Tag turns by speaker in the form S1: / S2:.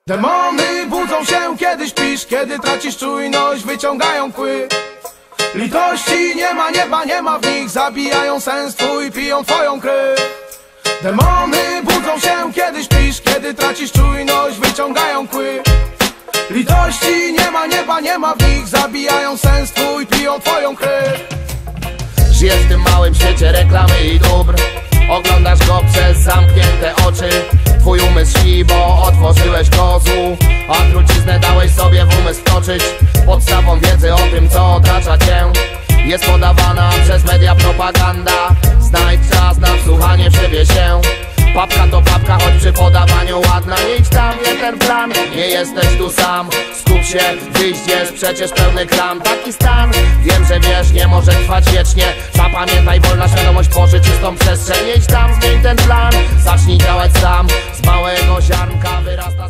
S1: Demony budzą się, kiedy śpisz, kiedy tracisz czujność, wyciągają kły. Litości nie ma, nieba nie ma w nich, zabijają sens twój, piją twoją krew. Demony budzą się, kiedy śpisz, kiedy tracisz czujność, wyciągają kły. Litości nie ma, nieba nie ma w nich, zabijają sens twój, piją twoją krew.
S2: Żyjesz w tym małym świecie reklamy i dóbr, oglądasz go przez zamknięte oczy. Twój umysł śni, bo otworzyłeś kozłu, a truciznę dałeś sobie w umysł wtoczyć. Podstawą wiedzy o tym, co otacza cię, jest podawana przez media propaganda. Znajdź czas na wsłuchanie w siebie się. Papka to papka, choć przy podawaniu ładna. Nie idź tam, nie ten plan, nie jesteś tu sam. Skup się, wyjść jest przecież pełny klam. Taki stan, wiem, że wiesz, nie może trwać wiecznie. Zapamiętaj, wolna świadomość tworzy czystą przestrzeń. Nie idź tam, zmień ten plan, zacznij działać sam. Z małego ziarnka wyrasta